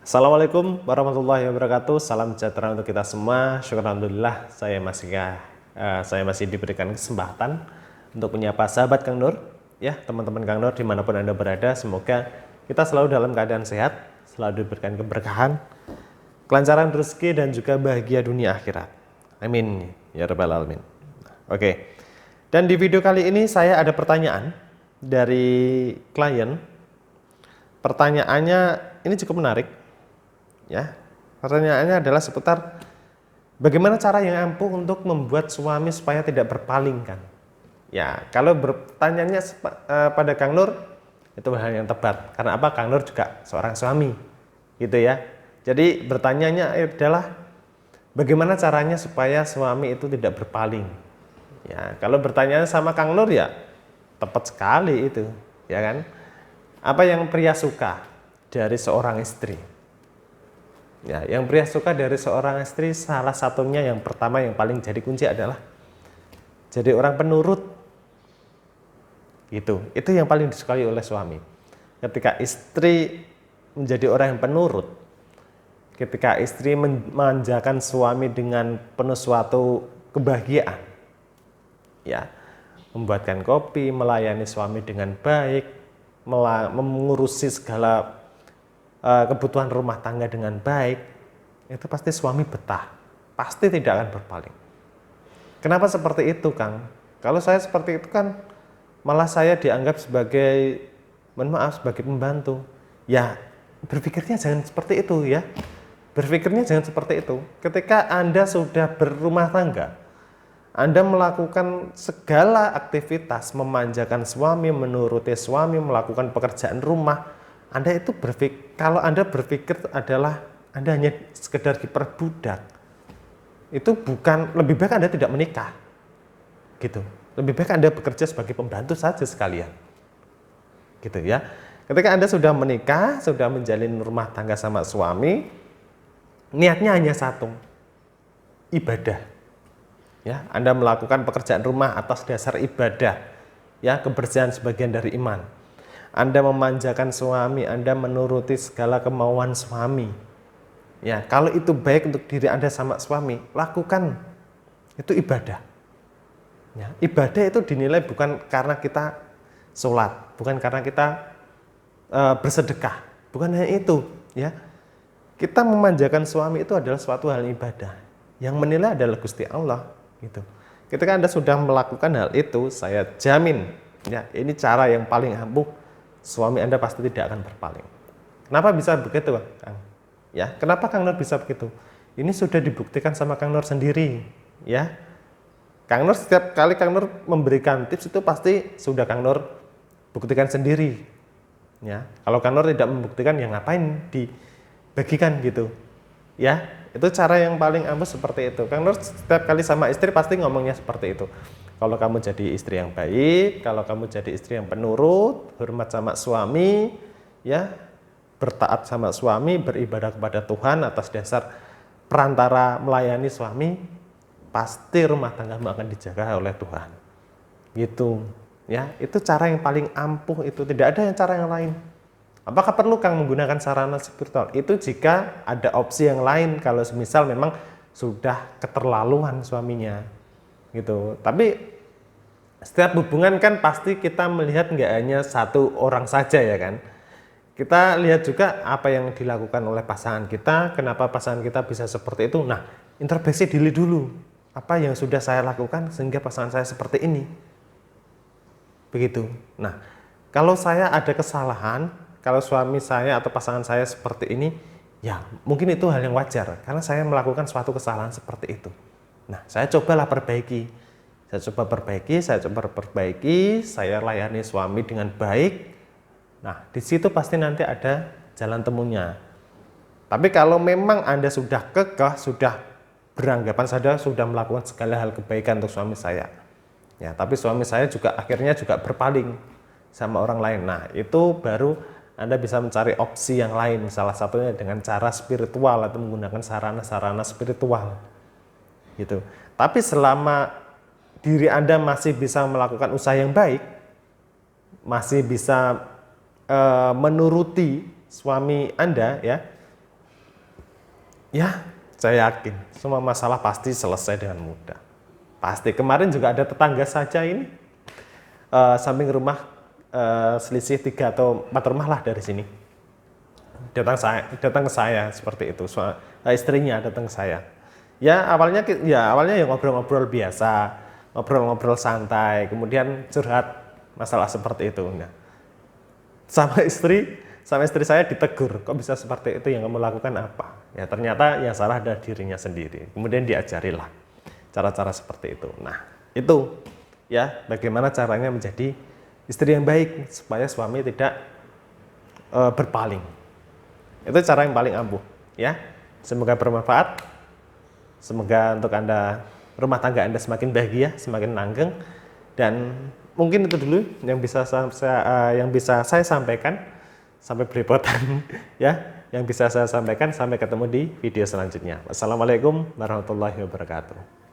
Assalamualaikum warahmatullahi wabarakatuh. Salam sejahtera untuk kita semua. Syukur alhamdulillah saya masih diberikan kesempatan untuk menyapa sahabat Kang Nur, ya teman-teman Kang Nur dimanapun Anda berada. Semoga kita selalu dalam keadaan sehat, selalu diberikan keberkahan, kelancaran rezeki dan juga bahagia dunia akhirat. Amin ya rabbal alamin. Oke. Dan di video kali ini saya ada pertanyaan dari klien. Pertanyaannya ini cukup menarik. Ya, pertanyaannya adalah seputar bagaimana cara yang ampuh untuk membuat suami supaya tidak berpaling kan? Ya, kalau bertanyanya pada Kang Nur itu hal yang tepat. Karena apa? Kang Nur juga seorang suami, gitu ya. Jadi bertanyanya adalah bagaimana caranya supaya suami itu tidak berpaling. Ya, kalau bertanya sama Kang Nur ya tepat sekali itu, ya kan? Apa yang pria suka dari seorang istri? Ya, yang pria suka dari seorang istri salah satunya yang pertama yang paling jadi kunci adalah jadi orang penurut. Gitu. Itu yang paling disukai oleh suami. Ketika istri menjadi orang yang penurut, ketika istri memanjakan suami dengan penuh suatu kebahagiaan. Ya, membuatkan kopi, melayani suami dengan baik, mengurusi segala kebutuhan rumah tangga dengan baik, itu pasti suami betah, pasti tidak akan berpaling. Kenapa seperti itu, Kang? Kalau saya seperti itu kan malah saya dianggap sebagai, mohon maaf, sebagai pembantu. Ya, berpikirnya jangan seperti itu ya. Berpikirnya jangan seperti itu. Ketika Anda sudah berumah tangga, Anda melakukan segala aktivitas, memanjakan suami, menuruti suami, melakukan pekerjaan rumah, Anda itu kalau Anda berpikir adalah Anda hanya sekedar diperbudak, itu bukan, lebih baik Anda tidak menikah, gitu. Lebih baik Anda bekerja sebagai pembantu saja sekalian, gitu ya. Ketika Anda sudah menikah, sudah menjalin rumah tangga sama suami, niatnya hanya satu, ibadah. Ya, Anda melakukan pekerjaan rumah atas dasar ibadah, ya, kebersihan sebagian dari iman. Anda memanjakan suami, Anda menuruti segala kemauan suami. Ya, kalau itu baik untuk diri Anda sama suami, lakukan. Itu ibadah. Ya, ibadah itu dinilai bukan karena kita sholat, bukan karena kita bersedekah, bukan hanya itu. Ya, kita memanjakan suami itu adalah suatu hal ibadah. Yang menilai adalah Gusti Allah. Gitu. Ketika Anda sudah melakukan hal itu, saya jamin, ya, ini cara yang paling ampuh. Suami Anda pasti tidak akan berpaling. Kenapa bisa begitu, Kang? Ya, kenapa Kang Nur bisa begitu? Ini sudah dibuktikan sama Kang Nur sendiri, ya. Kang Nur setiap kali Kang Nur memberikan tips itu pasti sudah Kang Nur buktikan sendiri. Ya, kalau Kang Nur tidak membuktikan, ya ngapain dibagikan gitu. Ya, itu cara yang paling ampuh seperti itu. Kang Nur setiap kali sama istri pasti ngomongnya seperti itu. Kalau kamu jadi istri yang baik, kalau kamu jadi istri yang penurut, hormat sama suami, ya, bertaat sama suami, beribadah kepada Tuhan atas dasar perantara melayani suami, pasti rumah tanggamu akan dijaga oleh Tuhan. Gitu, ya. Itu cara yang paling ampuh itu, tidak ada yang cara yang lain. Apakah perlu Kang menggunakan sarana spiritual? Itu jika ada opsi yang lain, kalau misal memang sudah keterlaluan suaminya. Gitu. Tapi setiap hubungan kan pasti kita melihat nggak hanya satu orang saja ya kan. Kita lihat juga apa yang dilakukan oleh pasangan kita, kenapa pasangan kita bisa seperti itu. Nah, introspeksi diri dulu. Apa yang sudah saya lakukan sehingga pasangan saya seperti ini. Begitu. Nah, kalau saya ada kesalahan, kalau suami saya atau pasangan saya seperti ini, ya mungkin itu hal yang wajar karena saya melakukan suatu kesalahan seperti itu. Nah, saya coba perbaiki, saya layani suami dengan baik. Nah, di situ pasti nanti ada jalan temunya. Tapi kalau memang Anda sudah kekeh, sudah beranggapan saya sudah melakukan segala hal kebaikan untuk suami saya, ya, tapi suami saya juga akhirnya juga berpaling sama orang lain. Nah, itu baru Anda bisa mencari opsi yang lain, salah satunya dengan cara spiritual atau menggunakan sarana-sarana spiritual. Gitu. Tapi selama diri Anda masih bisa melakukan usaha yang baik, masih bisa menuruti suami Anda, ya, Ya, saya yakin semua masalah pasti selesai dengan mudah. Pasti. Kemarin juga ada tetangga saja ini, samping rumah, selisih 3 atau 4 rumah lah dari sini. Datang ke saya seperti itu. Istrinya datang ke saya. Ya awalnya ya ngobrol-ngobrol biasa, ngobrol-ngobrol santai, kemudian curhat masalah seperti itu. Nah, sama istri saya ditegur, kok bisa seperti itu, yang kamu lakukan apa? Ya ternyata yang salah adalah dirinya sendiri. Kemudian diajarilah cara-cara seperti itu. Nah, itu ya bagaimana caranya menjadi istri yang baik supaya suami tidak berpaling. Itu cara yang paling ampuh ya. Semoga bermanfaat. Semoga untuk Anda, rumah tangga Anda semakin bahagia, semakin langgeng. Dan mungkin itu dulu yang bisa saya sampaikan. Sampai belepotan ya, yang bisa saya sampaikan. Sampai ketemu di video selanjutnya. Wassalamualaikum warahmatullahi wabarakatuh.